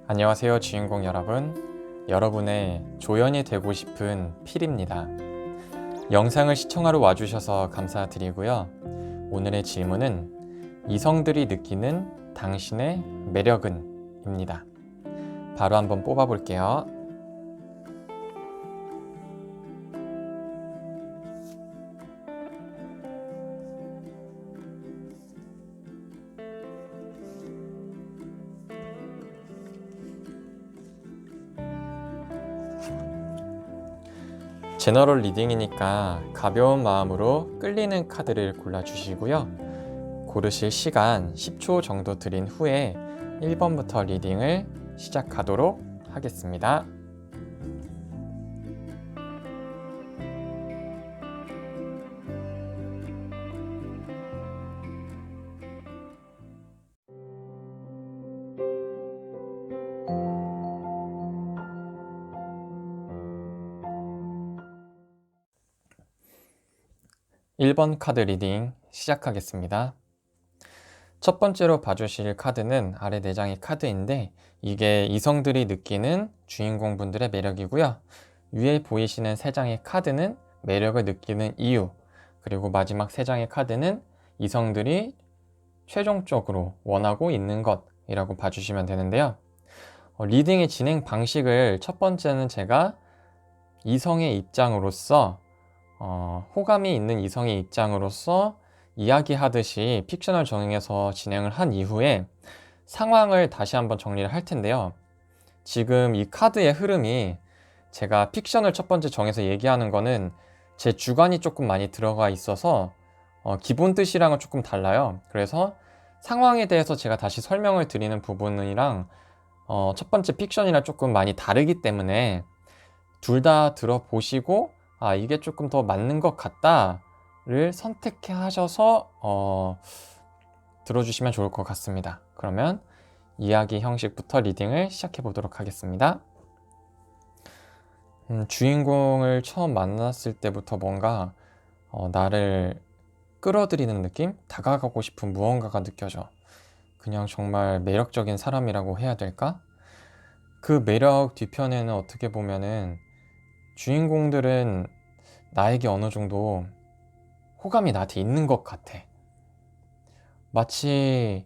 안녕하세요 주인공 여러분. 여러분의 조연이 되고 싶은 필입니다. 영상을 시청하러 와주셔서 감사드리고요. 오늘의 질문은 이성들이 느끼는 당신의 매력은? 입니다. 바로 한번 뽑아볼게요. 제너럴 리딩이니까 가벼운 마음으로 끌리는 카드를 골라주시고요. 고르실 시간 10초 정도 드린 후에 1번부터 리딩을 시작하도록 하겠습니다. (1번) 카드 리딩 시작하겠습니다. 첫 번째로 봐주실 카드는 아래 4장의 카드인데 이게 이성들이 느끼는 주인공분들의 매력이고요. 위에 보이시는 3장의 카드는 매력을 느끼는 이유, 그리고 마지막 3장의 카드는 이성들이 최종적으로 원하고 있는 것이라고 봐주시면 되는데요. 리딩의 진행 방식을 첫 번째는 제가 이성의 입장으로서 호감이 있는 이성의 입장으로서 이야기하듯이 픽셔널 정의에서 진행을 한 이후에 상황을 다시 한번 정리를 할 텐데요. 지금 이 카드의 흐름이 제가 픽션을 첫 번째 정해서 얘기하는 거는 제 주관이 조금 많이 들어가 있어서 기본 뜻이랑은 조금 달라요. 그래서 상황에 대해서 제가 다시 설명을 드리는 부분이랑 첫 번째 픽션이랑 조금 많이 다르기 때문에 둘 다 들어보시고 이게 조금 더 맞는 것 같다를 선택해 하셔서 들어주시면 좋을 것 같습니다. 그러면 이야기 형식부터 리딩을 시작해 보도록 하겠습니다. 주인공을 처음 만났을 때부터 뭔가 나를 끌어들이는 느낌? 다가가고 싶은 무언가가 느껴져. 그냥 정말 매력적인 사람이라고 해야 될까? 그 매력 뒤편에는 어떻게 보면은 주인공들은 나에게 어느 정도 호감이 나한테 있는 것 같아. 마치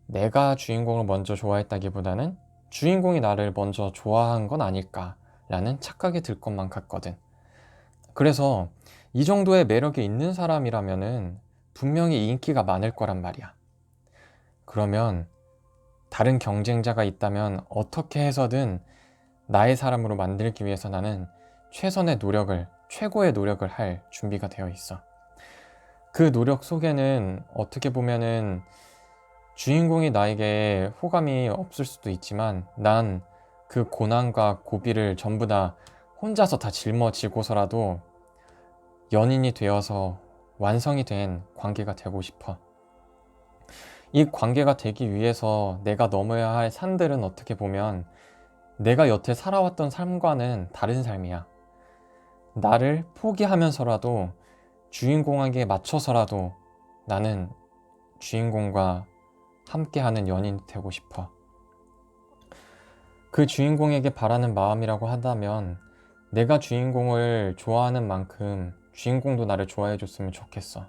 내가 주인공을 먼저 좋아했다기보다는 주인공이 나를 먼저 좋아한 건 아닐까라는 착각이 들 것만 같거든. 그래서 이 정도의 매력이 있는 사람이라면은 분명히 인기가 많을 거란 말이야. 그러면 다른 경쟁자가 있다면 어떻게 해서든 나의 사람으로 만들기 위해서 나는 최선의 노력을, 최고의 노력을 할 준비가 되어 있어. 그 노력 속에는 어떻게 보면은 주인공이 나에게 호감이 없을 수도 있지만 난 그 고난과 고비를 전부 다 혼자서 다 짊어지고서라도 연인이 되어서 완성이 된 관계가 되고 싶어. 이 관계가 되기 위해서 내가 넘어야 할 산들은 어떻게 보면 내가 여태 살아왔던 삶과는 다른 삶이야. 나를 포기하면서라도 주인공에게 맞춰서라도 나는 주인공과 함께하는 연인이 되고 싶어. 그 주인공에게 바라는 마음이라고 한다면 내가 주인공을 좋아하는 만큼 주인공도 나를 좋아해 줬으면 좋겠어.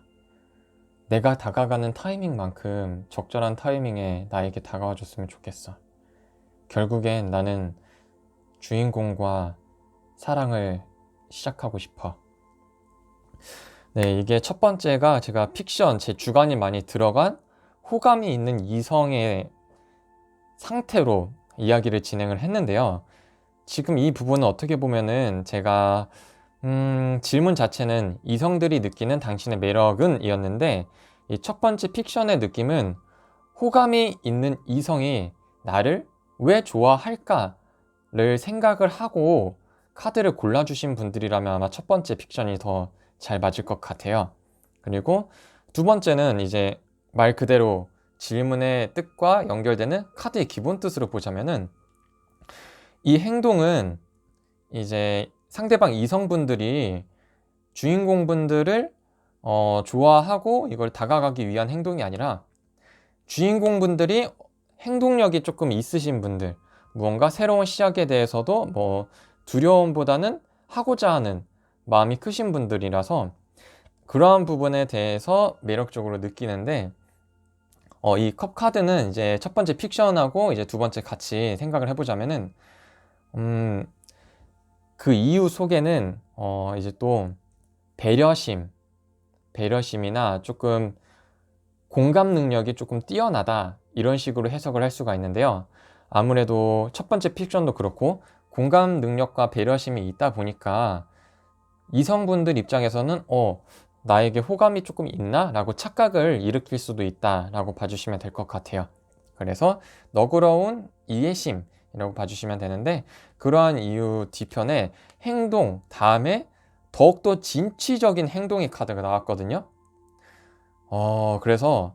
내가 다가가는 타이밍만큼 적절한 타이밍에 나에게 다가와 줬으면 좋겠어. 결국엔 나는 주인공과 사랑을 시작하고 싶어. 네, 이게 첫 번째가 제가 픽션, 제 주관이 많이 들어간 호감이 있는 이성의 상태로 이야기를 진행을 했는데요. 지금 이 부분은 어떻게 보면은 제가 질문 자체는 이성들이 느끼는 당신의 매력은 이었는데 이 첫 번째 픽션의 느낌은 호감이 있는 이성이 나를 왜 좋아할까를 생각을 하고 카드를 골라주신 분들이라면 아마 첫 번째 픽션이 더 잘 맞을 것 같아요. 그리고 두 번째는 이제 말 그대로 질문의 뜻과 연결되는 카드의 기본 뜻으로 보자면은, 이 행동은 이제 상대방 이성분들이 주인공분들을 좋아하고 이걸 다가가기 위한 행동이 아니라, 주인공분들이 행동력이 조금 있으신 분들, 무언가 새로운 시작에 대해서도 뭐 두려움보다는 하고자 하는 마음이 크신 분들이라서 그러한 부분에 대해서 매력적으로 느끼는데, 이 컵 카드는 이제 첫 번째 픽션하고 이제 두 번째 같이 생각을 해보자면은, 음, 그 이유 속에는 이제 또 배려심이나 조금 공감 능력이 조금 뛰어나다, 이런 식으로 해석을 할 수가 있는데요. 아무래도 첫 번째 픽션도 그렇고 공감 능력과 배려심이 있다 보니까 이성분들 입장에서는 나에게 호감이 조금 있나? 라고 착각을 일으킬 수도 있다 라고 봐주시면 될 것 같아요. 그래서 너그러운 이해심이라고 봐주시면 되는데, 그러한 이유 뒤편에 행동 다음에 더욱더 진취적인 행동의 카드가 나왔거든요. 그래서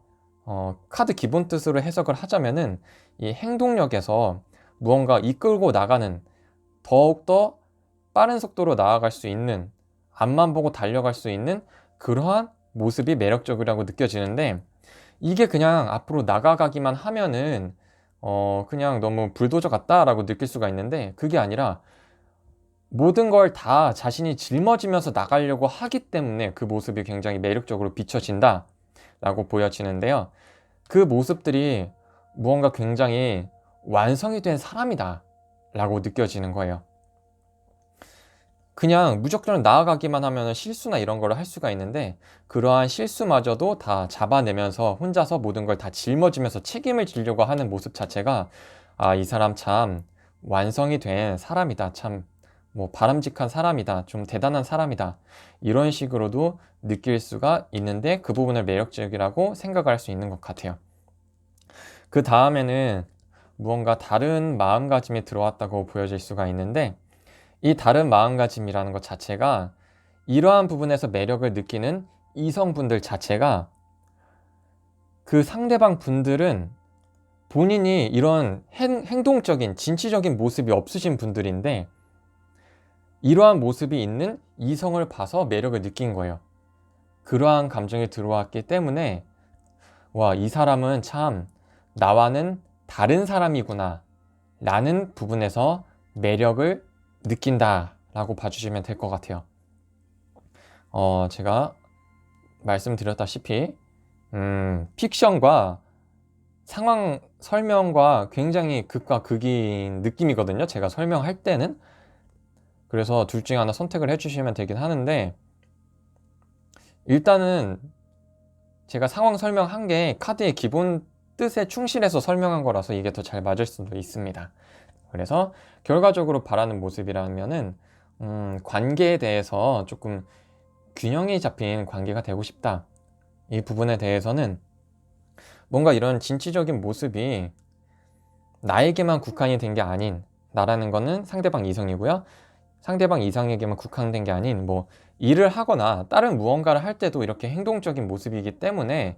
카드 기본 뜻으로 해석을 하자면은, 이 행동력에서 무언가 이끌고 나가는, 더욱더 빠른 속도로 나아갈 수 있는, 앞만 보고 달려갈 수 있는 그러한 모습이 매력적이라고 느껴지는데, 이게 그냥 앞으로 나가가기만 하면은 그냥 너무 불도저 같다라고 느낄 수가 있는데, 그게 아니라 모든 걸 다 자신이 짊어지면서 나가려고 하기 때문에 그 모습이 굉장히 매력적으로 비춰진다 라고 보여지는데요. 그 모습들이 무언가 굉장히 완성이 된 사람이다 라고 느껴지는 거예요. 그냥 무조건 나아가기만 하면 실수나 이런 걸 할 수가 있는데, 그러한 실수마저도 다 잡아내면서 혼자서 모든 걸 다 짊어지면서 책임을 지려고 하는 모습 자체가, 이 사람 참 완성이 된 사람이다, 참 뭐 바람직한 사람이다, 좀 대단한 사람이다, 이런 식으로도 느낄 수가 있는데, 그 부분을 매력적이라고 생각을 할 수 있는 것 같아요. 그 다음에는 무언가 다른 마음가짐이 들어왔다고 보여질 수가 있는데, 이 다른 마음가짐이라는 것 자체가, 이러한 부분에서 매력을 느끼는 이성분들 자체가 그 상대방 분들은 본인이 이런 행동적인 진취적인 모습이 없으신 분들인데, 이러한 모습이 있는 이성을 봐서 매력을 느낀 거예요. 그러한 감정이 들어왔기 때문에 이 사람은 참 나와는 다른 사람이구나 라는 부분에서 매력을 느낀다 라고 봐주시면 될 것 같아요. 제가 말씀드렸다시피 픽션과 상황 설명과 굉장히 극과 극인 느낌이거든요, 제가 설명할 때는. 그래서 둘 중에 하나 선택을 해주시면 되긴 하는데, 일단은 제가 상황 설명한 게 카드의 기본 뜻에 충실해서 설명한 거라서 이게 더 잘 맞을 수도 있습니다. 그래서 결과적으로 바라는 모습이라면은 관계에 대해서 조금 균형이 잡힌 관계가 되고 싶다, 이 부분에 대해서는 뭔가 이런 진취적인 모습이 나에게만 국한이 된 게 아닌, 나라는 거는 상대방 이성이고요, 상대방 이성에게만 국한된 게 아닌, 뭐 일을 하거나 다른 무언가를 할 때도 이렇게 행동적인 모습이기 때문에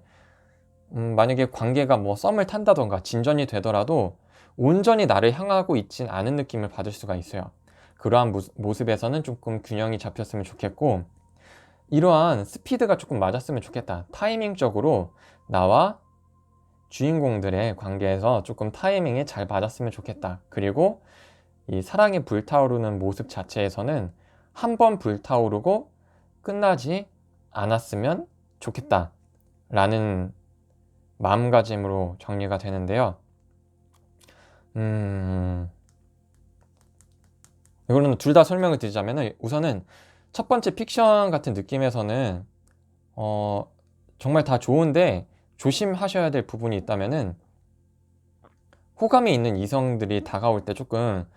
만약에 관계가 뭐 썸을 탄다던가 진전이 되더라도 온전히 나를 향하고 있진 않은 느낌을 받을 수가 있어요. 그러한 모습에서는 조금 균형이 잡혔으면 좋겠고, 이러한 스피드가 조금 맞았으면 좋겠다, 타이밍적으로 나와 주인공들의 관계에서 조금 타이밍이 잘 맞았으면 좋겠다. 그리고 이 사랑이 불타오르는 모습 자체에서는 한 번 불타오르고 끝나지 않았으면 좋겠다 라는 마음가짐으로 정리가 되는데요. 이거는 둘 다 설명을 드리자면, 우선은 첫 번째 픽션 같은 느낌에서는 정말 다 좋은데 조심하셔야 될 부분이 있다면은, 호감이 있는 이성들이 다가올 때 조금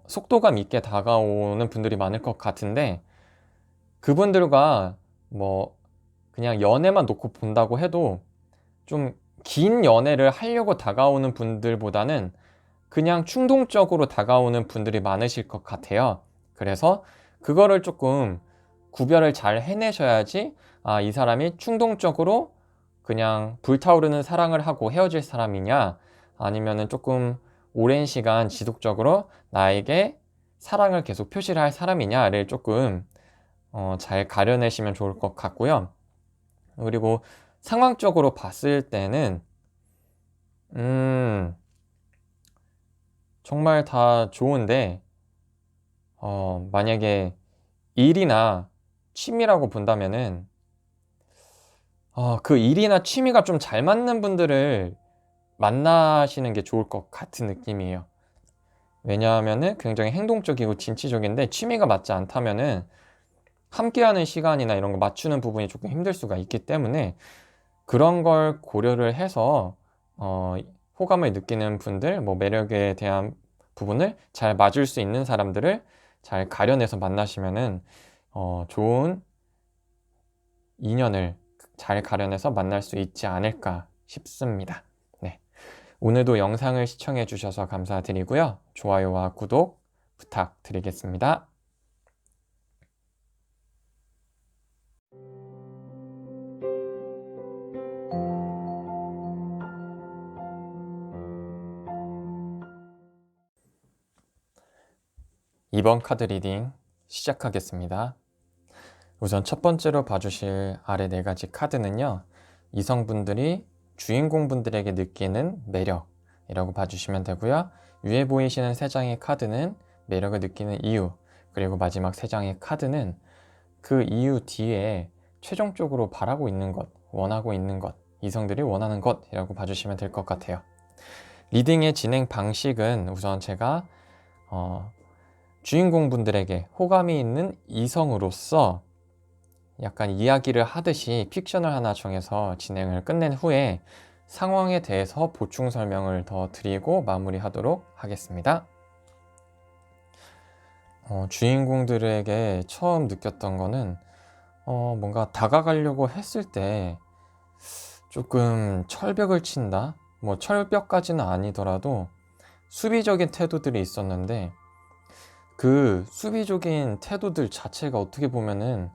속도감 있게 다가오는 분들이 많을 것 같은데, 그분들과 뭐 그냥 연애만 놓고 본다고 해도 좀 긴 연애를 하려고 다가오는 분들보다는 그냥 충동적으로 다가오는 분들이 많으실 것 같아요. 그래서 그거를 조금 구별을 잘 해내셔야지, 이 사람이 충동적으로 그냥 불타오르는 사랑을 하고 헤어질 사람이냐, 아니면은 조금 오랜 시간 지속적으로 나에게 사랑을 계속 표시를 할 사람이냐를 조금 잘 가려내시면 좋을 것 같고요. 그리고 상황적으로 봤을 때는 정말 다 좋은데 만약에 일이나 취미라고 본다면은 그 일이나 취미가 좀 잘 맞는 분들을 만나시는 게 좋을 것 같은 느낌이에요. 왜냐하면은 굉장히 행동적이고 진취적인데 취미가 맞지 않다면은 함께하는 시간이나 이런 거 맞추는 부분이 조금 힘들 수가 있기 때문에 그런 걸 고려를 해서 호감을 느끼는 분들, 뭐 매력에 대한 부분을 잘 맞을 수 있는 사람들을 잘 가려내서 만나시면은 좋은 인연을 잘 가려내서 만날 수 있지 않을까 싶습니다. 네. 오늘도 영상을 시청해 주셔서 감사드리고요. 좋아요와 구독 부탁드리겠습니다. 이번 카드 리딩 시작하겠습니다. 우선 첫 번째로 봐주실 아래 네 가지 카드는요, 이성분들이 주인공분들에게 느끼는 매력이라고 봐주시면 되고요. 위에 보이시는 세 장의 카드는 매력을 느끼는 이유, 그리고 마지막 세 장의 카드는 그 이유 뒤에 최종적으로 바라고 있는 것, 원하고 있는 것, 이성들이 원하는 것이라고 봐주시면 될 것 같아요. 리딩의 진행 방식은 우선 제가 주인공분들에게 호감이 있는 이성으로서 약간 이야기를 하듯이 픽션을 하나 정해서 진행을 끝낸 후에 상황에 대해서 보충 설명을 더 드리고 마무리하도록 하겠습니다. 주인공들에게 처음 느꼈던 거는 뭔가 다가가려고 했을 때 조금 철벽을 친다? 뭐 철벽까지는 아니더라도 수비적인 태도들이 있었는데 그 수비적인 태도들 자체가 어떻게 보면은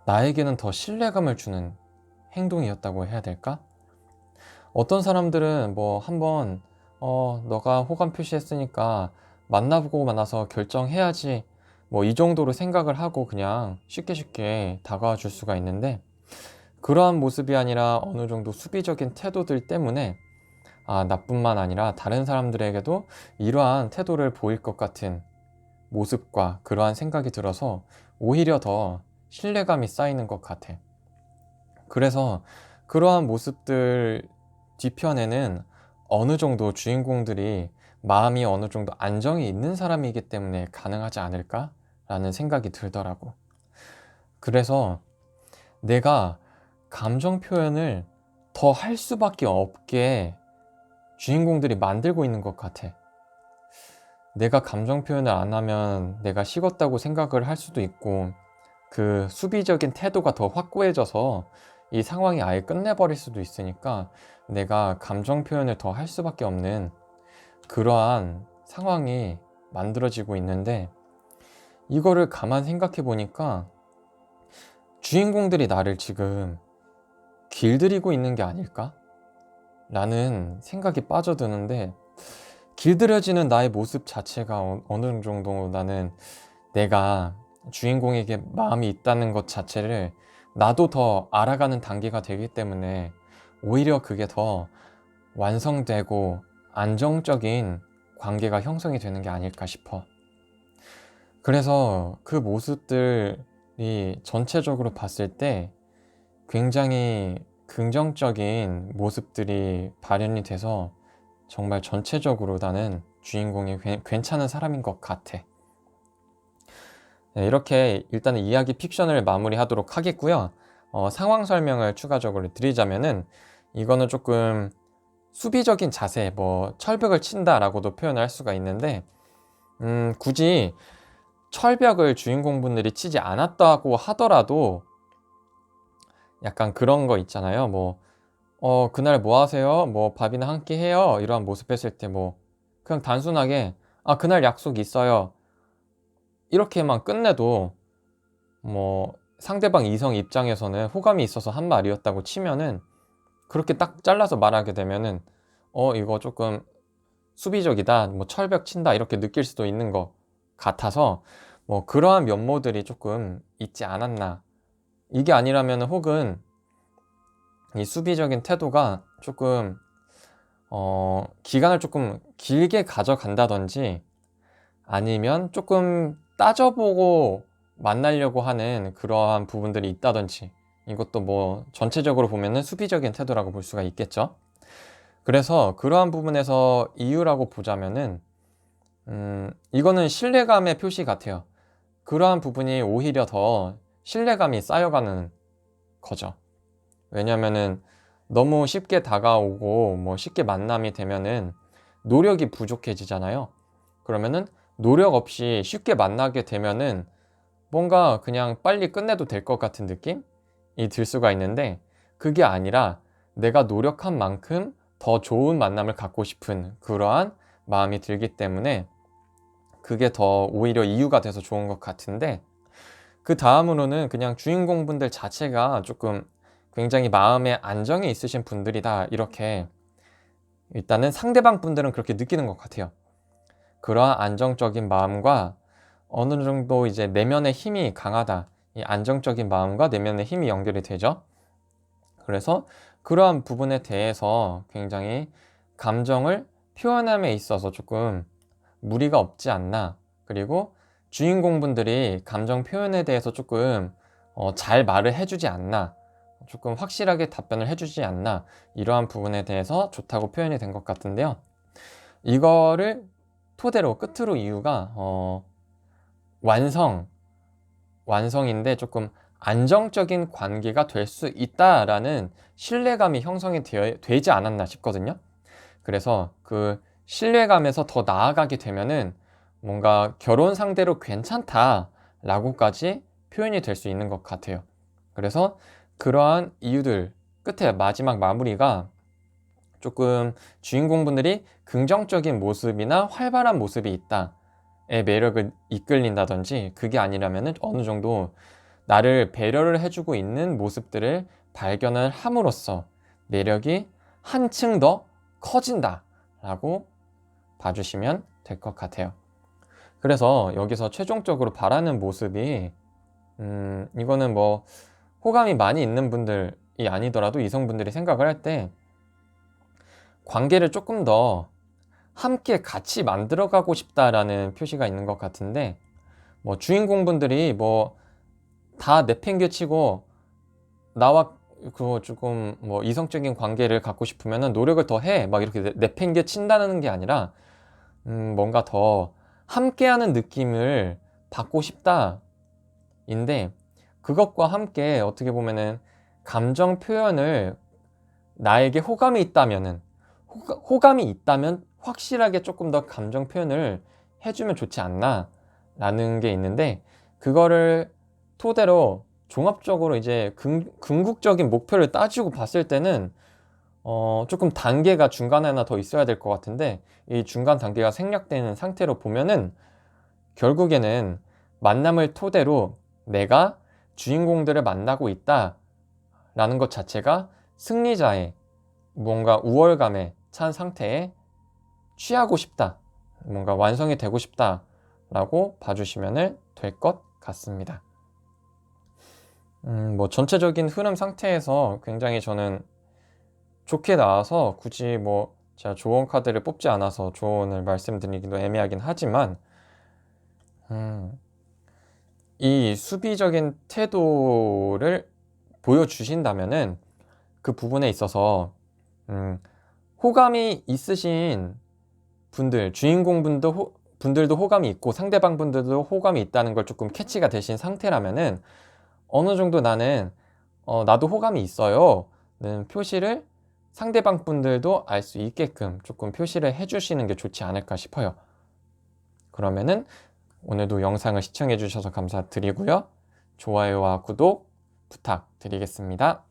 나에게는 더 신뢰감을 주는 행동이었다고 해야 될까? 어떤 사람들은 뭐 한번 너가 호감 표시했으니까 만나보고 만나서 결정해야지 뭐 이 정도로 생각을 하고 그냥 쉽게 쉽게 다가와 줄 수가 있는데 그러한 모습이 아니라 어느 정도 수비적인 태도들 때문에 나뿐만 아니라 다른 사람들에게도 이러한 태도를 보일 것 같은 모습과 그러한 생각이 들어서 오히려 더 신뢰감이 쌓이는 것 같아. 그래서 그러한 모습들 뒤편에는 어느 정도 주인공들이 마음이 어느 정도 안정이 있는 사람이기 때문에 가능하지 않을까라는 생각이 들더라고. 그래서 내가 감정 표현을 더 할 수밖에 없게 주인공들이 만들고 있는 것 같아. 내가 감정 표현을 안 하면 내가 식었다고 생각을 할 수도 있고 그 수비적인 태도가 더 확고해져서 이 상황이 아예 끝내버릴 수도 있으니까 내가 감정 표현을 더 할 수밖에 없는 그러한 상황이 만들어지고 있는데 이거를 가만 생각해 보니까 주인공들이 나를 지금 길들이고 있는 게 아닐까? 라는 생각이 빠져드는데 길들여지는 나의 모습 자체가 어느 정도 나는 내가 주인공에게 마음이 있다는 것 자체를 나도 더 알아가는 단계가 되기 때문에 오히려 그게 더 완성되고 안정적인 관계가 형성이 되는 게 아닐까 싶어. 그래서 그 모습들이 전체적으로 봤을 때 굉장히 긍정적인 모습들이 발현이 돼서 정말 전체적으로 나는 주인공이 괜찮은 사람인 것 같아. 네, 이렇게 일단은 이야기 픽션을 마무리하도록 하겠고요. 상황 설명을 추가적으로 드리자면은 이거는 조금 수비적인 자세, 뭐 철벽을 친다라고도 표현을 할 수가 있는데 굳이 철벽을 주인공분들이 치지 않았다고 하더라도 약간 그런 거 있잖아요. 뭐 그날 뭐 하세요? 뭐 밥이나 한 끼 해요? 이러한 모습 했을 때 뭐 그냥 단순하게 그날 약속 있어요. 이렇게만 끝내도 뭐 상대방 이성 입장에서는 호감이 있어서 한 말이었다고 치면은 그렇게 딱 잘라서 말하게 되면은 이거 조금 수비적이다, 뭐 철벽 친다 이렇게 느낄 수도 있는 것 같아서 뭐 그러한 면모들이 조금 있지 않았나. 이게 아니라면 혹은 이 수비적인 태도가 조금 기간을 조금 길게 가져간다든지 아니면 조금 따져보고 만나려고 하는 그러한 부분들이 있다든지, 이것도 뭐 전체적으로 보면은 수비적인 태도라고 볼 수가 있겠죠. 그래서 그러한 부분에서 이유라고 보자면은 이거는 신뢰감의 표시 같아요. 그러한 부분이 오히려 더 신뢰감이 쌓여가는 거죠. 왜냐면은 너무 쉽게 다가오고 뭐 쉽게 만남이 되면은 노력이 부족해지잖아요. 그러면은 노력 없이 쉽게 만나게 되면은 뭔가 그냥 빨리 끝내도 될 것 같은 느낌이 들 수가 있는데, 그게 아니라 내가 노력한 만큼 더 좋은 만남을 갖고 싶은 그러한 마음이 들기 때문에 그게 더 오히려 이유가 돼서 좋은 것 같은데, 그 다음으로는 그냥 주인공분들 자체가 조금 굉장히 마음에 안정이 있으신 분들이다, 이렇게 일단은 상대방 분들은 그렇게 느끼는 것 같아요. 그러한 안정적인 마음과 어느 정도 이제 내면의 힘이 강하다, 이 안정적인 마음과 내면의 힘이 연결이 되죠. 그래서 그러한 부분에 대해서 굉장히 감정을 표현함에 있어서 조금 무리가 없지 않나. 그리고 주인공분들이 감정 표현에 대해서 조금 잘 말을 해주지 않나, 조금 확실하게 답변을 해주지 않나, 이러한 부분에 대해서 좋다고 표현이 된 것 같은데요. 이거를 토대로 끝으로 이유가 완성인데 조금 안정적인 관계가 될 수 있다라는 신뢰감이 형성이 되지 않았나 싶거든요. 그래서 그 신뢰감에서 더 나아가게 되면은 뭔가 결혼 상대로 괜찮다라고까지 표현이 될 수 있는 것 같아요. 그래서 그러한 이유들 끝에 마지막 마무리가 조금 주인공분들이 긍정적인 모습이나 활발한 모습이 있다의 매력을 이끌린다든지, 그게 아니라면은 어느 정도 나를 배려를 해주고 있는 모습들을 발견을 함으로써 매력이 한층 더 커진다 라고 봐주시면 될 것 같아요. 그래서 여기서 최종적으로 바라는 모습이 이거는 뭐 호감이 많이 있는 분들이 아니더라도 이성분들이 생각을 할 때 관계를 조금 더 함께 같이 만들어가고 싶다라는 표시가 있는 것 같은데, 뭐 주인공분들이 뭐 다 내팽개치고 나와 그 조금 뭐 이성적인 관계를 갖고 싶으면은 노력을 더 해, 막 이렇게 내팽개친다는 게 아니라 뭔가 더 함께하는 느낌을 받고 싶다인데, 그것과 함께 어떻게 보면은 감정 표현을 나에게 호감이 있다면 확실하게 조금 더 감정 표현을 해주면 좋지 않나 라는 게 있는데, 그거를 토대로 종합적으로 이제 궁극적인 목표를 따지고 봤을 때는 조금 단계가 중간에 하나 더 있어야 될 것 같은데, 이 중간 단계가 생략되는 상태로 보면은 결국에는 만남을 토대로 내가 주인공들을 만나고 있다라는 것 자체가 승리자의 뭔가 우월감에 찬 상태에 취하고 싶다, 뭔가 완성이 되고 싶다 라고 봐주시면 될 것 같습니다. 뭐 전체적인 흐름 상태에서 굉장히 저는 좋게 나와서 굳이 뭐 제가 조언 카드를 뽑지 않아서 조언을 말씀드리기도 애매하긴 하지만, 이 수비적인 태도를 보여주신다면은 그 부분에 있어서 호감이 있으신 분들, 분들도 호감이 있고 상대방 분들도 호감이 있다는 걸 조금 캐치가 되신 상태라면은 어느 정도 나도 호감이 있어요는 표시를 상대방 분들도 알 수 있게끔 조금 표시를 해주시는 게 좋지 않을까 싶어요. 그러면은 오늘도 영상을 시청해 주셔서 감사드리고요. 좋아요와 구독 부탁드리겠습니다.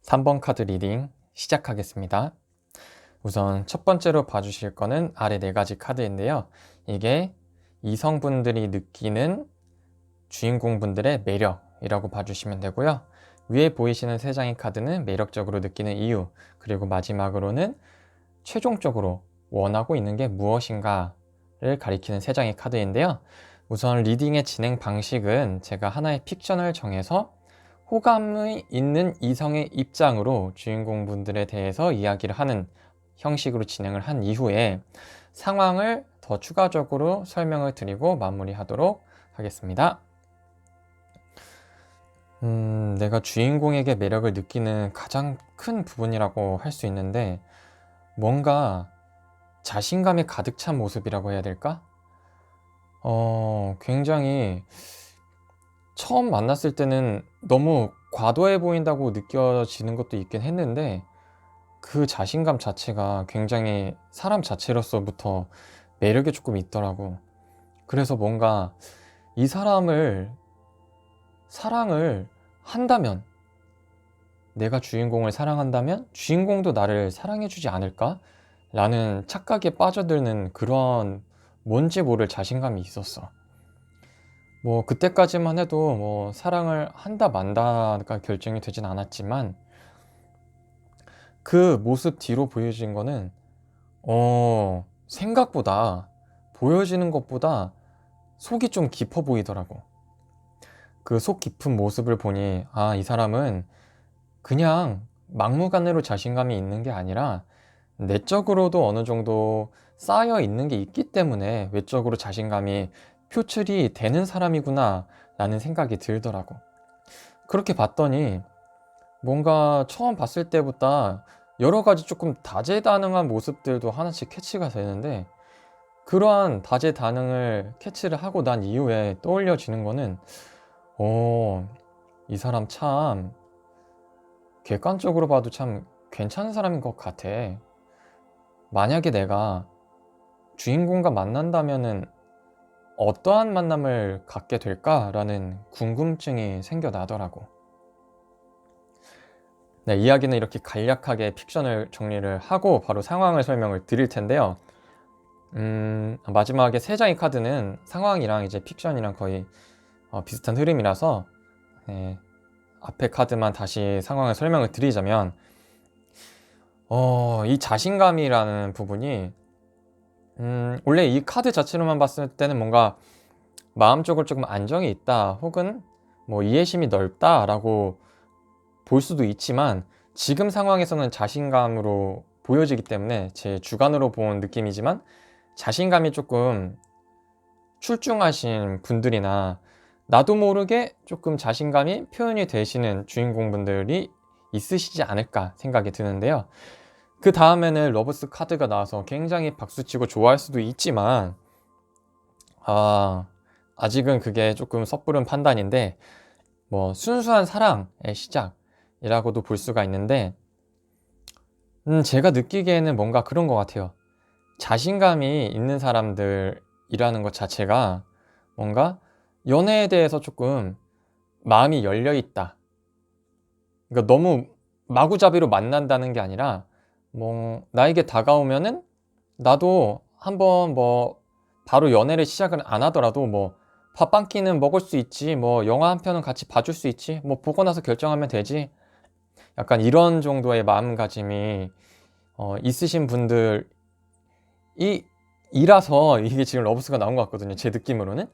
3번 카드 리딩 시작하겠습니다. 우선 첫 번째로 봐주실 거는 아래 4가지 카드인데요. 이게 이성분들이 느끼는 주인공분들의 매력이라고 봐주시면 되고요. 위에 보이시는 3장의 카드는 매력적으로 느끼는 이유, 그리고 마지막으로는 최종적으로 원하고 있는 게 무엇인가를 가리키는 3장의 카드인데요. 우선 리딩의 진행 방식은 제가 하나의 픽션을 정해서 호감이 있는 이성의 입장으로 주인공분들에 대해서 이야기를 하는 형식으로 진행을 한 이후에 상황을 더 추가적으로 설명을 드리고 마무리하도록 하겠습니다. 내가 주인공에게 매력을 느끼는 가장 큰 부분이라고 할 수 있는데 뭔가 자신감이 가득 찬 모습이라고 해야 될까? 굉장히 처음 만났을 때는 너무 과도해 보인다고 느껴지는 것도 있긴 했는데 그 자신감 자체가 굉장히 사람 자체로서부터 매력이 조금 있더라고. 그래서 뭔가 이 사람을 사랑을 한다면, 내가 주인공을 사랑한다면 주인공도 나를 사랑해주지 않을까? 라는 착각에 빠져드는 그런 뭔지 모를 자신감이 있었어. 뭐 그때까지만 해도 뭐 사랑을 한다 만다가 결정이 되진 않았지만 그 모습 뒤로 보여진 거는 생각보다 보여지는 것보다 속이 좀 깊어 보이더라고. 그 속 깊은 모습을 보니 이 사람은 그냥 막무가내로 자신감이 있는 게 아니라 내적으로도 어느 정도 쌓여 있는 게 있기 때문에 외적으로 자신감이 표출이 되는 사람이구나 라는 생각이 들더라고. 그렇게 봤더니 뭔가 처음 봤을 때보다 여러 가지 조금 다재다능한 모습들도 하나씩 캐치가 되는데 그러한 다재다능을 캐치를 하고 난 이후에 떠올려지는 거는 이 사람 참 객관적으로 봐도 참 괜찮은 사람인 것 같아. 만약에 내가 주인공과 만난다면은 어떠한 만남을 갖게 될까라는 궁금증이 생겨나더라고. 네, 이야기는 이렇게 간략하게 픽션을 정리를 하고 바로 상황을 설명을 드릴 텐데요. 마지막에 3장의 카드는 상황이랑 이제 픽션이랑 거의 비슷한 흐름이라서 앞에 카드만 다시 상황을 설명을 드리자면 이 자신감이라는 부분이 원래 이 카드 자체로만 봤을 때는 뭔가 마음적으로 조금 안정이 있다 혹은 뭐 이해심이 넓다 라고 볼 수도 있지만 지금 상황에서는 자신감으로 보여지기 때문에 제 주관으로 본 느낌이지만 자신감이 조금 출중하신 분들이나 나도 모르게 조금 자신감이 표현이 되시는 주인공분들이 있으시지 않을까 생각이 드는데요. 그 다음에는 러브스 카드가 나와서 굉장히 박수치고 좋아할 수도 있지만 아직은 그게 조금 섣부른 판단인데 뭐 순수한 사랑의 시작이라고도 볼 수가 있는데 제가 느끼기에는 뭔가 그런 것 같아요. 자신감이 있는 사람들이라는 것 자체가 뭔가 연애에 대해서 조금 마음이 열려 있다. 그러니까 너무 마구잡이로 만난다는 게 아니라 뭐 나에게 다가오면은 나도 한번 뭐 바로 연애를 시작을 안 하더라도 뭐 밥 한 끼는 먹을 수 있지, 뭐 영화 한 편은 같이 봐줄 수 있지, 뭐 보고 나서 결정하면 되지. 약간 이런 정도의 마음가짐이 있으신 분들이 이라서 이게 지금 러브스가 나온 것 같거든요. 제 느낌으로는.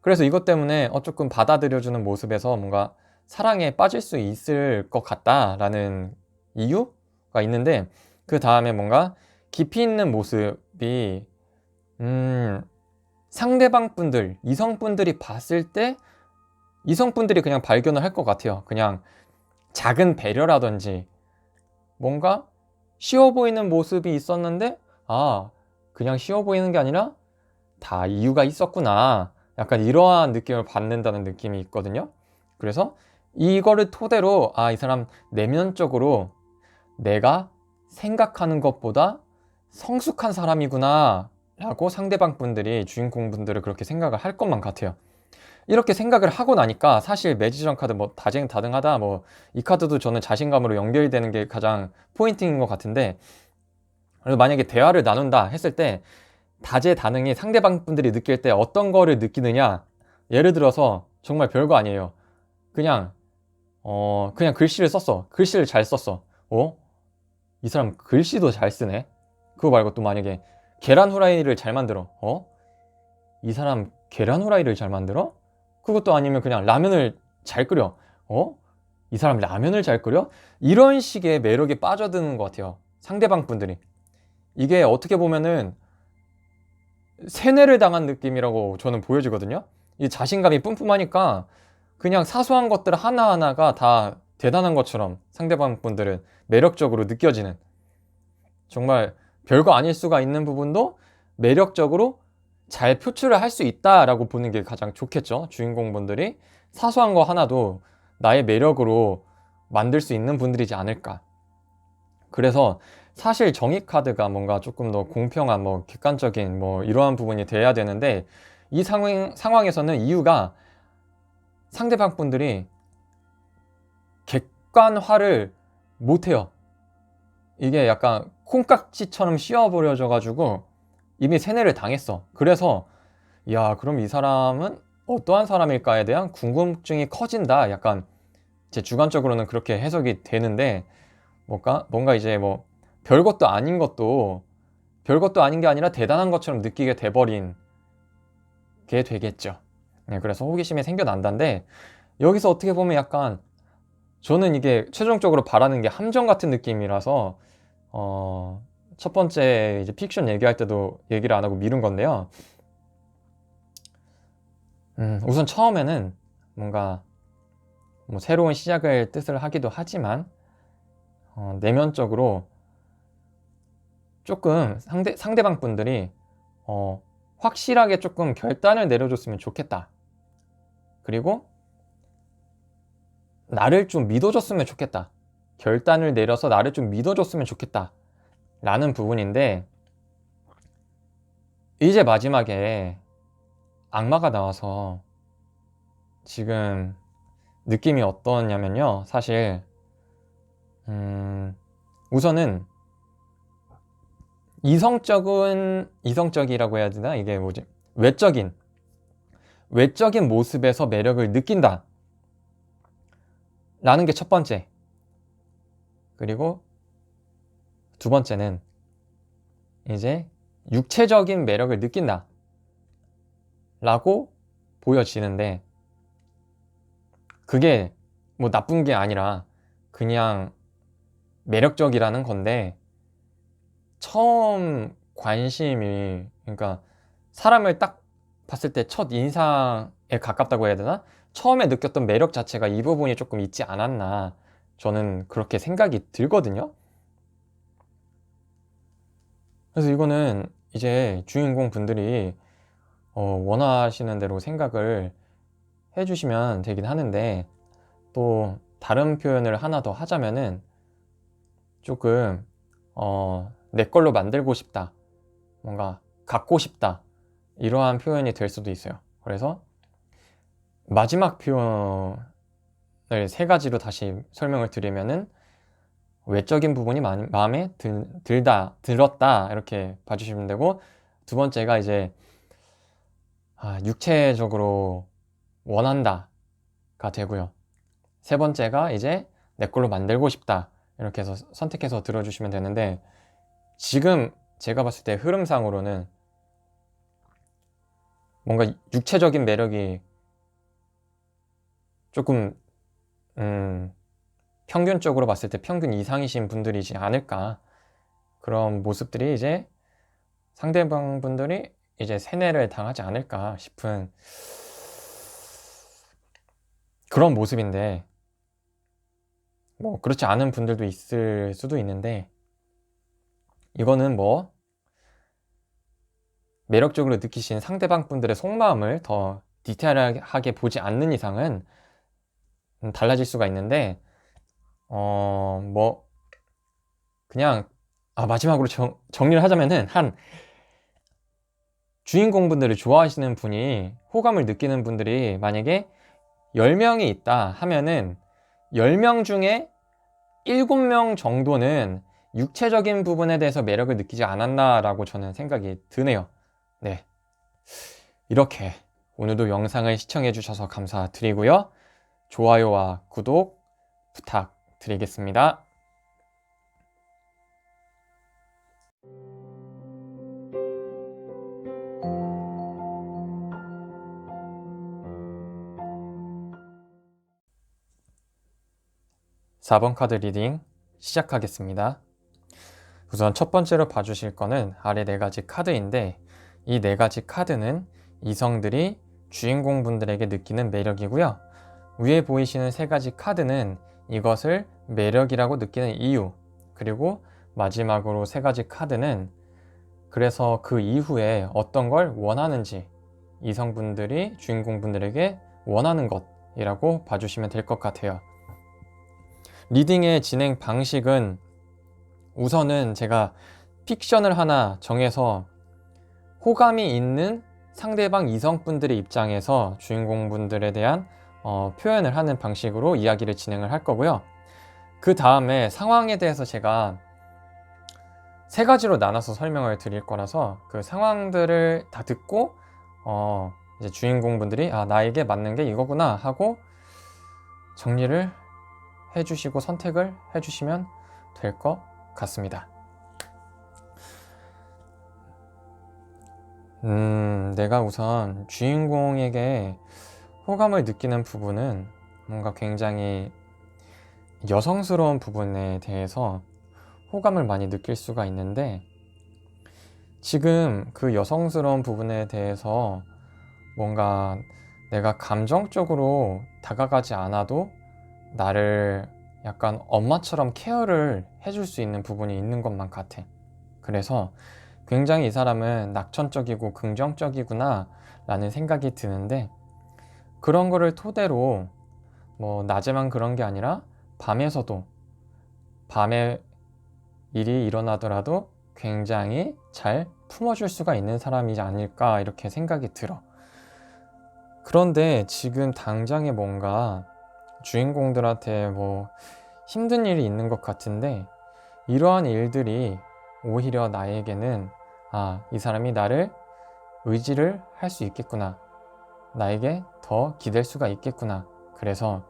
그래서 이것 때문에 조금 받아들여주는 모습에서 뭔가 사랑에 빠질 수 있을 것 같다라는 이유가 있는데 그 다음에 뭔가 깊이 있는 모습이 상대방 분들, 이성분들이 봤을 때 이성분들이 그냥 발견을 할 것 같아요. 그냥 작은 배려라든지 뭔가 쉬워 보이는 모습이 있었는데 그냥 쉬워 보이는 게 아니라 다 이유가 있었구나. 약간 이러한 느낌을 받는다는 느낌이 있거든요. 그래서 이거를 토대로 이 사람 내면적으로 내가 생각하는 것보다 성숙한 사람이구나 라고 상대방 분들이 주인공 분들을 그렇게 생각을 할 것만 같아요. 이렇게 생각을 하고 나니까 사실 매지션 카드 뭐 다재다능하다 뭐 이 카드도 저는 자신감으로 연결되는 게 가장 포인트인 것 같은데, 그래서 만약에 대화를 나눈다 했을 때 다재다능이 상대방 분들이 느낄 때 어떤 거를 느끼느냐, 예를 들어서 정말 별거 아니에요. 그냥 그냥 글씨를 썼어. 글씨를 잘 썼어. 이 사람 글씨도 잘 쓰네. 그거 말고 또 만약에 계란 후라이를 잘 만들어. 이 사람 계란 후라이를 잘 만들어? 그것도 아니면 그냥 라면을 잘 끓여. 이 사람 라면을 잘 끓여? 이런 식의 매력에 빠져드는 것 같아요, 상대방 분들이. 이게 어떻게 보면은 세뇌를 당한 느낌이라고 저는 보여지거든요. 이 자신감이 뿜뿜하니까 그냥 사소한 것들 하나하나가 다 대단한 것처럼 상대방 분들은 매력적으로 느껴지는, 정말 별거 아닐 수가 있는 부분도 매력적으로 잘 표출을 할 수 있다라고 보는 게 가장 좋겠죠. 주인공분들이 사소한 거 하나도 나의 매력으로 만들 수 있는 분들이지 않을까. 그래서 사실 정의 카드가 뭔가 조금 더 공평한 뭐 객관적인 뭐 이러한 부분이 돼야 되는데, 이 상황에서는 이유가 상대방 분들이 객관화를 못해요. 이게 약간 콩깍지처럼 씌워버려져 가지고 이미 세뇌를 당했어. 그래서 야, 그럼 이 사람은 어떠한 사람일까에 대한 궁금증이 커진다, 약간 제 주관적으로는 그렇게 해석이 되는데, 뭔가 이제 뭐 별것도 아닌 것도 별것도 아닌 게 아니라 대단한 것처럼 느끼게 돼버린 게 되겠죠. 네, 그래서 호기심이 생겨난다는데, 여기서 어떻게 보면 약간 저는 이게 최종적으로 바라는 게 함정 같은 느낌이라서 첫 번째 이제 픽션 얘기할 때도 얘기를 안 하고 미룬 건데요. 우선 처음에는 뭔가 뭐 새로운 시작을 뜻을 하기도 하지만 내면적으로 조금 상대방 분들이 확실하게 조금 결단을 내려줬으면 좋겠다. 그리고 나를 좀 믿어줬으면 좋겠다. 결단을 내려서 나를 좀 믿어줬으면 좋겠다. 라는 부분인데, 이제 마지막에 악마가 나와서 지금 느낌이 어떠냐면요. 사실 우선은 이성적이라고 해야 되나? 이게 뭐지? 외적인 모습에서 매력을 느낀다 라는 게 첫 번째. 그리고 두 번째는 이제 육체적인 매력을 느낀다 라고 보여지는데, 그게 뭐 나쁜 게 아니라 그냥 매력적이라는 건데, 처음 관심이, 그러니까 사람을 딱 봤을 때 첫 인상에 가깝다고 해야 되나? 처음에 느꼈던 매력 자체가 이 부분이 조금 있지 않았나, 저는 그렇게 생각이 들거든요. 그래서 이거는 이제 주인공 분들이 원하시는 대로 생각을 해주시면 되긴 하는데, 또 다른 표현을 하나 더 하자면은 조금 내 걸로 만들고 싶다, 뭔가 갖고 싶다, 이러한 표현이 될 수도 있어요. 그래서 마지막 표현을 세 가지로 다시 설명을 드리면은, 외적인 부분이 마음에 들었다 이렇게 봐주시면 되고, 두 번째가 이제 육체적으로 원한다가 되고요. 세 번째가 이제 내 걸로 만들고 싶다, 이렇게 해서 선택해서 들어주시면 되는데, 지금 제가 봤을 때 흐름상으로는 뭔가 육체적인 매력이 조금 평균적으로 봤을 때 평균 이상이신 분들이지 않을까, 그런 모습들이 이제 상대방 분들이 이제 세뇌를 당하지 않을까 싶은 그런 모습인데, 뭐 그렇지 않은 분들도 있을 수도 있는데, 이거는 뭐 매력적으로 느끼신 상대방 분들의 속마음을 더 디테일하게 보지 않는 이상은 달라질 수가 있는데, 뭐 그냥 마지막으로 정리를 하자면은, 한 주인공분들을 좋아하시는 분이, 호감을 느끼는 분들이 만약에 10명이 있다 하면은 10명 중에 7명 정도는 육체적인 부분에 대해서 매력을 느끼지 않았나라고 저는 생각이 드네요. 네. 이렇게 오늘도 영상을 시청해 주셔서 감사드리고요. 좋아요와 구독 부탁드리겠습니다. (4번) 카드 리딩 시작하겠습니다. 우선 첫 번째로 봐주실 거는 아래 4가지 카드인데, 이 4가지 카드는 이성들이 주인공분들에게 느끼는 매력이고요. 위에 보이시는 3가지 카드는 이것을 매력이라고 느끼는 이유, 그리고 마지막으로 3가지 카드는 그래서 그 이후에 어떤 걸 원하는지, 이성분들이 주인공분들에게 원하는 것이라고 봐주시면 될 것 같아요. 리딩의 진행 방식은 우선은 제가 픽션을 하나 정해서 호감이 있는 상대방 이성분들의 입장에서 주인공분들에 대한 표현을 하는 방식으로 이야기를 진행을 할 거고요. 그 다음에 상황에 대해서 제가 3가지로 나눠서 설명을 드릴 거라서 그 상황들을 다 듣고 이제 주인공분들이 나에게 맞는 게 이거구나 하고 정리를 해주시고 선택을 해주시면 될 것 같습니다. 내가 우선 주인공에게 호감을 느끼는 부분은 뭔가 굉장히 여성스러운 부분에 대해서 호감을 많이 느낄 수가 있는데, 지금 그 여성스러운 부분에 대해서 뭔가 내가 감정적으로 다가가지 않아도 나를 약간 엄마처럼 케어를 해줄 수 있는 부분이 있는 것만 같아. 그래서 굉장히 이 사람은 낙천적이고 긍정적이구나 라는 생각이 드는데, 그런 거를 토대로 뭐 낮에만 그런 게 아니라 밤에서도, 밤에 일이 일어나더라도 굉장히 잘 품어줄 수가 있는 사람이지 않을까 이렇게 생각이 들어. 그런데 지금 당장에 뭔가 주인공들한테 뭐 힘든 일이 있는 것 같은데, 이러한 일들이 오히려 나에게는 이 사람이 나를 의지를 할 수 있겠구나, 나에게 더 기댈 수가 있겠구나. 그래서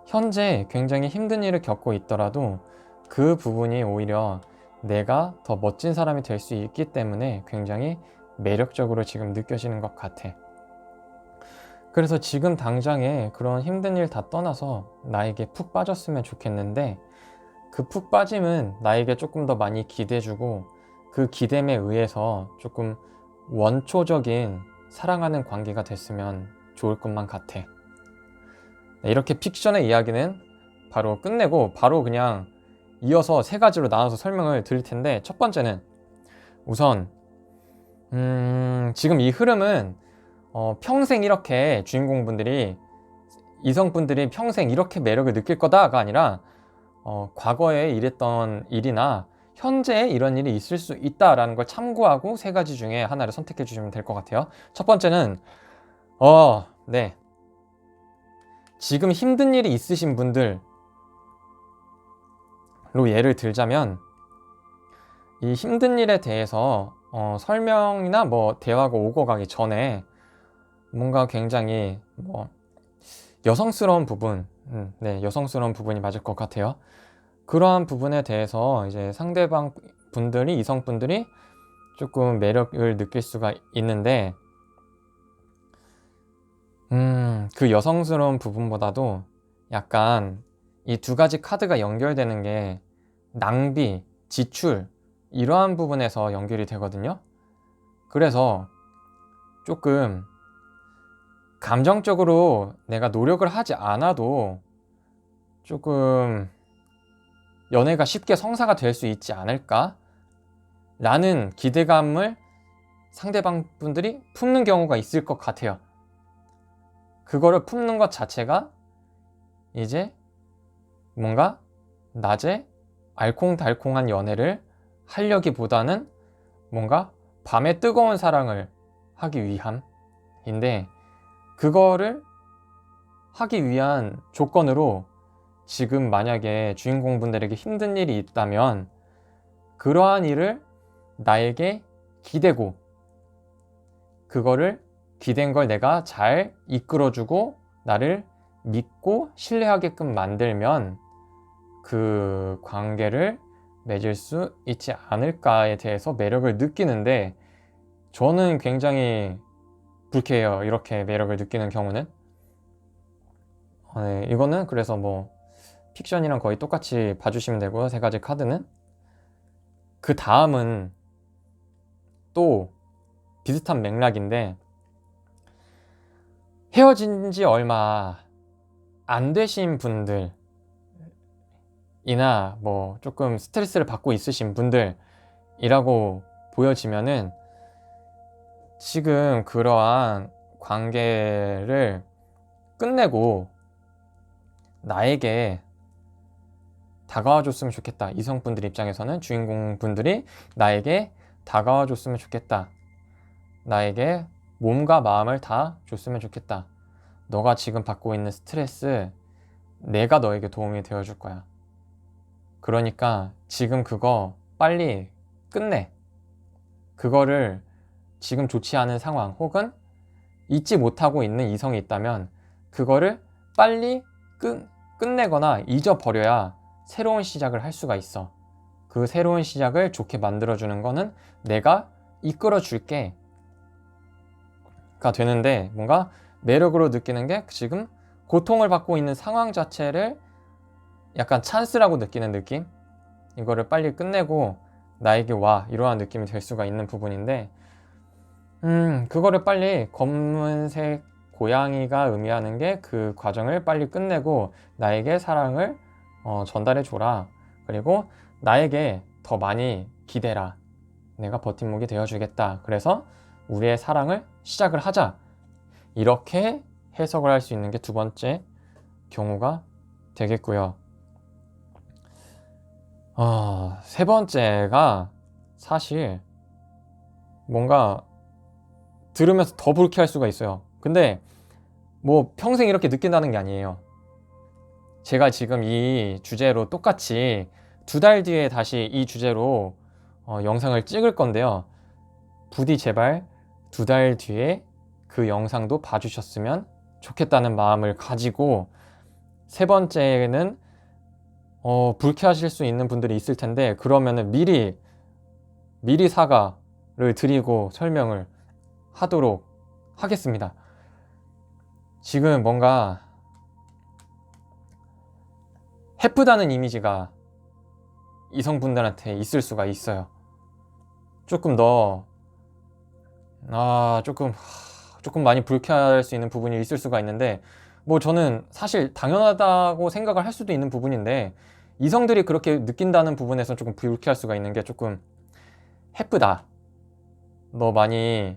현재 굉장히 힘든 일을 겪고 있더라도 그 부분이 오히려 내가 더 멋진 사람이 될 수 있기 때문에 굉장히 매력적으로 지금 느껴지는 것 같아. 그래서 지금 당장에 그런 힘든 일 다 떠나서 나에게 푹 빠졌으면 좋겠는데, 그 푹 빠짐은 나에게 조금 더 많이 기대주고 그 기댐에 의해서 조금 원초적인 사랑하는 관계가 됐으면 좋을 것만 같아. 이렇게 픽션의 이야기는 바로 끝내고 바로 그냥 이어서 3가지로 나눠서 설명을 드릴 텐데, 첫 번째는 우선 지금 이 흐름은 평생 이렇게 주인공분들이, 이성분들이 평생 이렇게 매력을 느낄 거다가 아니라 과거에 일했던 일이나 현재에 이런 일이 있을 수 있다라는 걸 참고하고 3가지 중에 하나를 선택해 주시면 될 것 같아요. 첫 번째는 네, 지금 힘든 일이 있으신 분들로 예를 들자면, 이 힘든 일에 대해서 설명이나 뭐 대화가 오고 가기 전에 뭔가 굉장히 여성스러운 부분, 네, 여성스러운 부분이 맞을 것 같아요. 그러한 부분에 대해서 이제 상대방 분들이, 이성분들이 조금 매력을 느낄 수가 있는데, 그 여성스러운 부분보다도 약간 이 2가지 카드가 연결되는 게 낭비, 지출, 이러한 부분에서 연결이 되거든요. 그래서 조금 감정적으로 내가 노력을 하지 않아도 조금 연애가 쉽게 성사가 될 수 있지 않을까 라는 기대감을 상대방 분들이 품는 경우가 있을 것 같아요. 그거를 품는 것 자체가 이제 뭔가 낮에 알콩달콩한 연애를 하려기보다는 뭔가 밤에 뜨거운 사랑을 하기 위함인데, 그거를 하기 위한 조건으로 지금 만약에 주인공분들에게 힘든 일이 있다면 그러한 일을 나에게 기대고, 그거를 기댄 걸 내가 잘 이끌어주고 나를 믿고 신뢰하게끔 만들면 그 관계를 맺을 수 있지 않을까에 대해서 매력을 느끼는데, 저는 굉장히 불쾌해요. 이렇게 매력을 느끼는 경우는. 네, 이거는 그래서 뭐 픽션이랑 거의 똑같이 봐주시면 되고요. 세 가지 카드는. 그 다음은 또 비슷한 맥락인데, 헤어진 지 얼마 안 되신 분들이나 뭐 조금 스트레스를 받고 있으신 분들이라고 보여지면은 지금 그러한 관계를 끝내고 나에게 다가와 줬으면 좋겠다. 이성분들 입장에서는 주인공분들이 나에게 다가와 줬으면 좋겠다. 나에게 몸과 마음을 다 줬으면 좋겠다. 너가 지금 받고 있는 스트레스, 내가 너에게 도움이 되어줄 거야. 그러니까 지금 그거 빨리 끝내. 그거를 지금 좋지 않은 상황 혹은 잊지 못하고 있는 이성이 있다면 그거를 빨리 끝내거나 잊어버려야 새로운 시작을 할 수가 있어. 그 새로운 시작을 좋게 만들어주는 거는 내가 이끌어 줄게 가 되는데, 뭔가 매력으로 느끼는 게 지금 고통을 받고 있는 상황 자체를 약간 찬스라고 느끼는 느낌? 이거를 빨리 끝내고 나에게 와, 이러한 느낌이 될 수가 있는 부분인데, 그거를 빨리 검은색 고양이가 의미하는 게 그 과정을 빨리 끝내고 나에게 사랑을 전달해 줘라. 그리고 나에게 더 많이 기대라. 내가 버팀목이 되어주겠다. 그래서 우리의 사랑을 시작을 하자. 이렇게 해석을 할 수 있는 게 두 번째 경우가 되겠고요. 세 번째가 사실 뭔가 들으면서 더 불쾌할 수가 있어요. 근데 뭐 평생 이렇게 느낀다는 게 아니에요. 제가 지금 이 주제로 똑같이 2달 뒤에 다시 이 주제로 영상을 찍을 건데요. 부디 제발 2달 뒤에 그 영상도 봐주셨으면 좋겠다는 마음을 가지고, 세 번째는 불쾌하실 수 있는 분들이 있을 텐데, 그러면은 미리 사과를 드리고 설명을 하도록 하겠습니다. 지금 뭔가 해프다는 이미지가 이성분들한테 있을 수가 있어요. 조금 더 조금 많이 불쾌할 수 있는 부분이 있을 수가 있는데, 뭐 저는 사실 당연하다고 생각을 할 수도 있는 부분인데, 이성들이 그렇게 느낀다는 부분에서 조금 불쾌할 수가 있는 게, 조금 해프다, 너 많이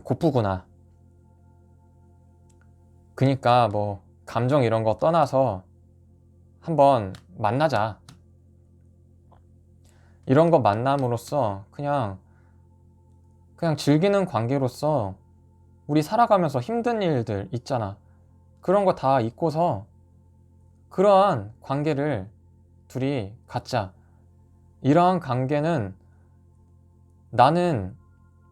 고프구나, 그니까 뭐 감정 이런 거 떠나서 한번 만나자. 이런 거 만남으로써 그냥 즐기는 관계로서 우리 살아가면서 힘든 일들 있잖아. 그런 거 다 잊고서 그러한 관계를 둘이 갖자. 이러한 관계는, 나는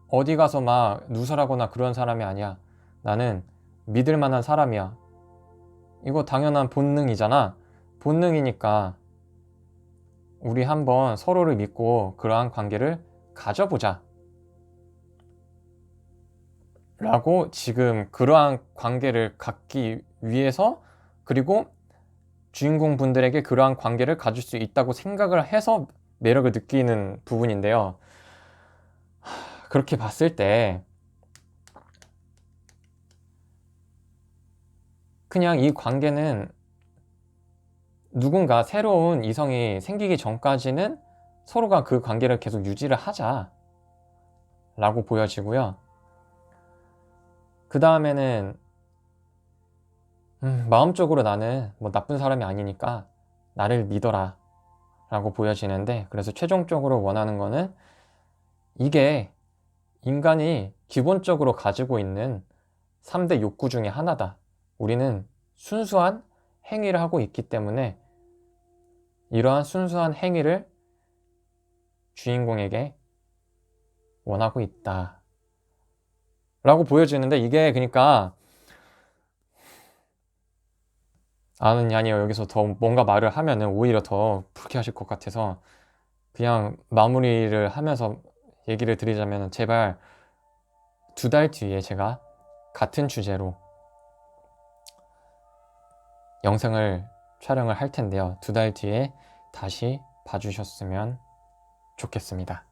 어디 가서 막 누설하거나 그런 사람이 아니야. 나는 믿을 만한 사람이야. 이거 당연한 본능이잖아. 본능이니까 우리 한번 서로를 믿고 그러한 관계를 가져보자. 라고 지금 그러한 관계를 갖기 위해서, 그리고 주인공 분들에게 그러한 관계를 가질 수 있다고 생각을 해서 매력을 느끼는 부분인데요. 그렇게 봤을 때 그냥 이 관계는 누군가 새로운 이성이 생기기 전까지는 서로가 그 관계를 계속 유지를 하자 라고 보여지고요. 그 다음에는 마음적으로 나는 뭐 나쁜 사람이 아니니까 나를 믿어라 라고 보여지는데, 그래서 최종적으로 원하는 거는 이게 인간이 기본적으로 가지고 있는 3대 욕구 중에 하나다. 우리는 순수한 행위를 하고 있기 때문에 이러한 순수한 행위를 주인공에게 원하고 있다 라고 보여지는데, 이게 그러니까 아니요, 여기서 더 뭔가 말을 하면은 오히려 더 불쾌하실 것 같아서 그냥 마무리를 하면서 얘기를 드리자면, 제발 2달 뒤에 제가 같은 주제로 영상을 촬영을 할 텐데요. 2달 뒤에 다시 봐주셨으면 좋겠습니다.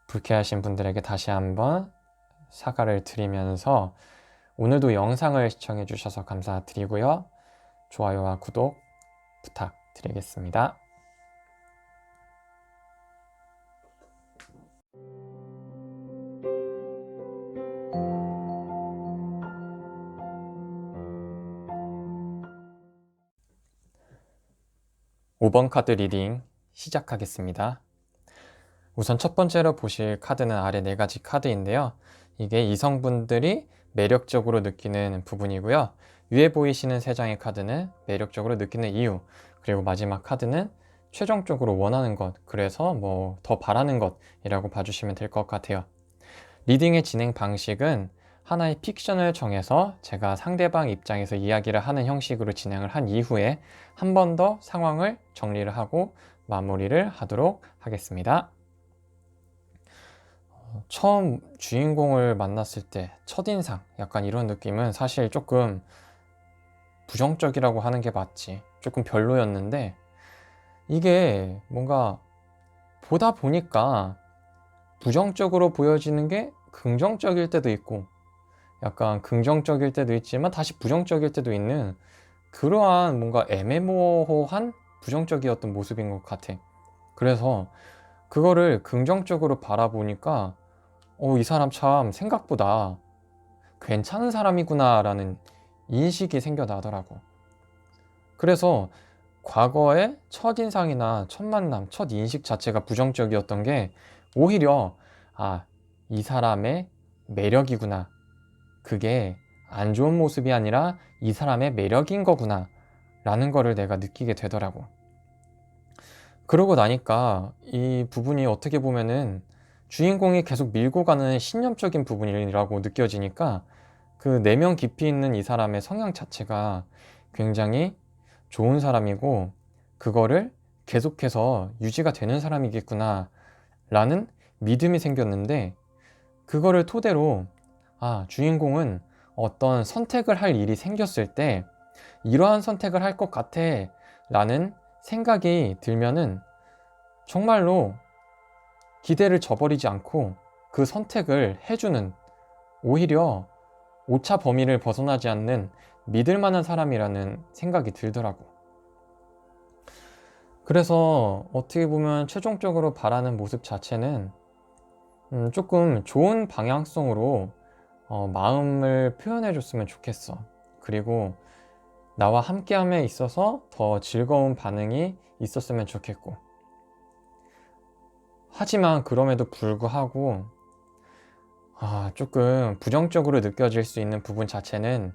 불쾌하신 분들에게 다시 한번 사과를 드리면서 오늘도 영상을 시청해 주셔서 감사드리고요. 좋아요와 구독 부탁드리겠습니다. 5번 카드 리딩 시작하겠습니다. 우선 첫 번째로 보실 카드는 아래 4가지 카드인데요. 이게 이성분들이 매력적으로 느끼는 부분이고요. 위에 보이시는 3장의 카드는 매력적으로 느끼는 이유, 그리고 마지막 카드는 최종적으로 원하는 것, 그래서 뭐 더 바라는 것이라고 봐주시면 될 것 같아요. 리딩의 진행 방식은 하나의 픽션을 정해서 제가 상대방 입장에서 이야기를 하는 형식으로 진행을 한 이후에 한 번 더 상황을 정리를 하고 마무리를 하도록 하겠습니다. 처음 주인공을 만났을 때 첫인상, 약간 이런 느낌은 사실 조금 부정적이라고 하는 게 맞지, 조금 별로였는데, 이게 뭔가 보다 보니까 부정적으로 보여지는 게 긍정적일 때도 있고, 약간 긍정적일 때도 있지만 다시 부정적일 때도 있는 그러한 뭔가 애매모호한 부정적이었던 모습인 것 같아. 그래서 그거를 긍정적으로 바라보니까 이 사람 참 생각보다 괜찮은 사람이구나 라는 인식이 생겨나더라고. 그래서 과거의 첫인상이나 첫 만남, 첫 인식 자체가 부정적이었던 게 오히려 이 사람의 매력이구나, 그게 안 좋은 모습이 아니라 이 사람의 매력인 거구나 라는 거를 내가 느끼게 되더라고. 그러고 나니까 이 부분이 어떻게 보면은 주인공이 계속 밀고 가는 신념적인 부분이라고 느껴지니까 그 내면 깊이 있는 이 사람의 성향 자체가 굉장히 좋은 사람이고, 그거를 계속해서 유지가 되는 사람이겠구나 라는 믿음이 생겼는데, 그거를 토대로 주인공은 어떤 선택을 할 일이 생겼을 때 이러한 선택을 할 것 같아 라는 생각이 들면은 정말로 기대를 저버리지 않고 그 선택을 해주는, 오히려 오차 범위를 벗어나지 않는 믿을 만한 사람이라는 생각이 들더라고. 그래서 어떻게 보면 최종적으로 바라는 모습 자체는 조금 좋은 방향성으로 마음을 표현해 줬으면 좋겠어. 그리고 나와 함께함에 있어서 더 즐거운 반응이 있었으면 좋겠고, 하지만 그럼에도 불구하고 조금 부정적으로 느껴질 수 있는 부분 자체는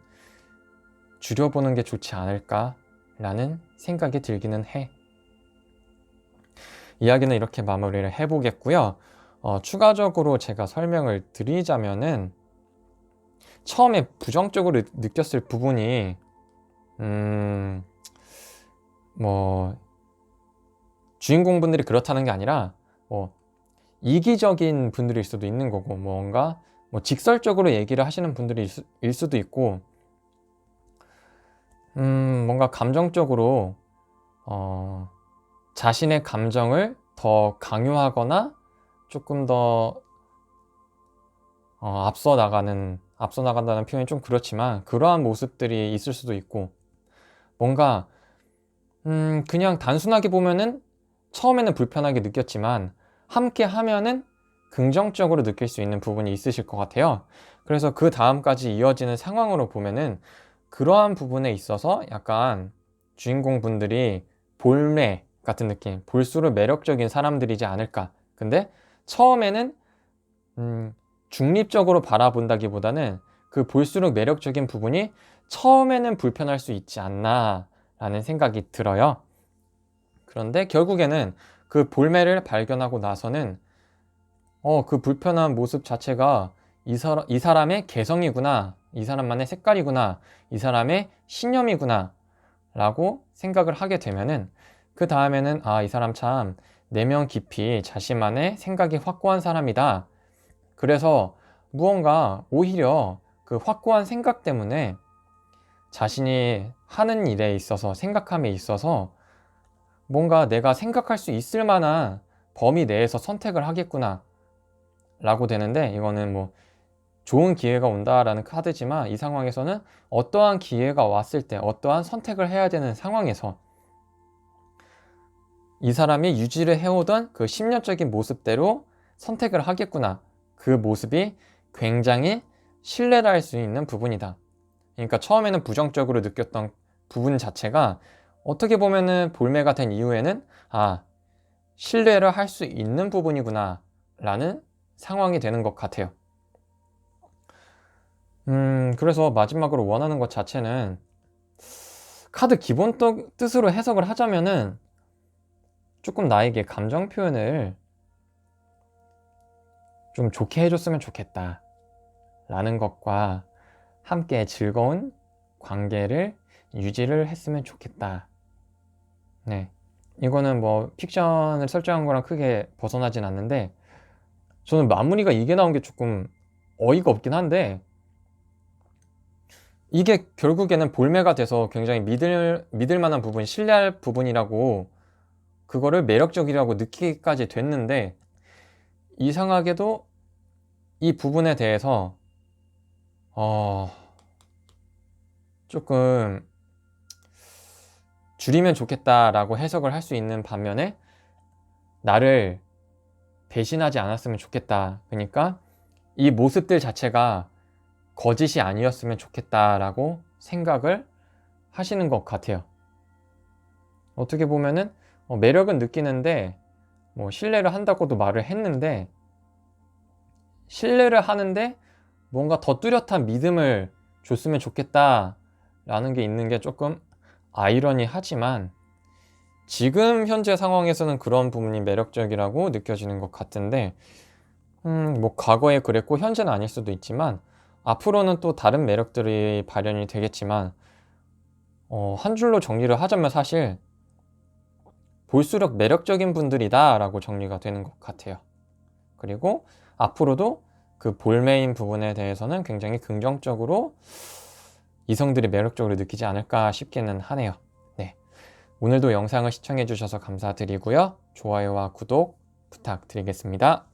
줄여보는 게 좋지 않을까 라는 생각이 들기는 해. 이야기는 이렇게 마무리를 해보겠고요. 추가적으로 제가 설명을 드리자면은, 처음에 부정적으로 느꼈을 부분이 뭐 주인공분들이 그렇다는 게 아니라 이기적인 분들일 수도 있는 거고, 뭔가 직설적으로 얘기를 하시는 분들일 수도 있고, 뭔가 감정적으로 자신의 감정을 더 강요하거나 조금 더 앞서 나간다는 표현이 좀 그렇지만 그러한 모습들이 있을 수도 있고, 뭔가 그냥 단순하게 보면은 처음에는 불편하게 느꼈지만 함께 하면은 긍정적으로 느낄 수 있는 부분이 있으실 것 같아요. 그래서 그 다음까지 이어지는 상황으로 보면은 그러한 부분에 있어서 약간 주인공 분들이 볼매 같은 느낌, 볼수록 매력적인 사람들이지 않을까. 근데 처음에는 중립적으로 바라본다기보다는 그 볼수록 매력적인 부분이 처음에는 불편할 수 있지 않나 라는 생각이 들어요. 그런데 결국에는 그 볼매를 발견하고 나서는 그 불편한 모습 자체가 이 사람의 개성이구나, 이 사람만의 색깔이구나, 이 사람의 신념이구나 라고 생각을 하게 되면은 그 다음에는 이 사람 참 내면 깊이 자신만의 생각이 확고한 사람이다. 그래서 무언가 오히려 그 확고한 생각 때문에 자신이 하는 일에 있어서 생각함에 있어서 뭔가 내가 생각할 수 있을 만한 범위 내에서 선택을 하겠구나 라고 되는데, 이거는 뭐 좋은 기회가 온다라는 카드지만 이 상황에서는 어떠한 기회가 왔을 때 어떠한 선택을 해야 되는 상황에서 이 사람이 유지를 해오던 그 10년적인 모습대로 선택을 하겠구나, 그 모습이 굉장히 신뢰를 할 수 있는 부분이다. 그러니까 처음에는 부정적으로 느꼈던 부분 자체가 어떻게 보면은 볼매가 된 이후에는 신뢰를 할 수 있는 부분이구나 라는 상황이 되는 것 같아요. 그래서 마지막으로 원하는 것 자체는 카드 기본 뜻으로 해석을 하자면은 조금 나에게 감정 표현을 좀 좋게 해줬으면 좋겠다 라는 것과 함께 즐거운 관계를 유지를 했으면 좋겠다. 네, 이거는 뭐 픽션을 설정한 거랑 크게 벗어나진 않는데, 저는 마무리가 이게 나온 게 조금 어이가 없긴 한데, 이게 결국에는 볼매가 돼서 굉장히 믿을 만한 부분, 신뢰할 부분이라고, 그거를 매력적이라고 느끼기까지 됐는데, 이상하게도 이 부분에 대해서 조금 줄이면 좋겠다라고 해석을 할 수 있는 반면에 나를 배신하지 않았으면 좋겠다, 그러니까 이 모습들 자체가 거짓이 아니었으면 좋겠다라고 생각을 하시는 것 같아요. 어떻게 보면은 매력은 느끼는데 뭐 신뢰를 한다고도 말을 했는데, 신뢰를 하는데 뭔가 더 뚜렷한 믿음을 줬으면 좋겠다라는 게 있는 게 조금 아이러니하지만, 지금 현재 상황에서는 그런 부분이 매력적이라고 느껴지는 것 같은데, 뭐 과거에 그랬고 현재는 아닐 수도 있지만 앞으로는 또 다른 매력들이 발현이 되겠지만, 한 줄로 정리를 하자면 사실 볼수록 매력적인 분들이다 라고 정리가 되는 것 같아요. 그리고 앞으로도 그 볼매인 부분에 대해서는 굉장히 긍정적으로 이성들이 매력적으로 느끼지 않을까 싶기는 하네요. 네, 오늘도 영상을 시청해 주셔서 감사드리고요. 좋아요와 구독 부탁드리겠습니다.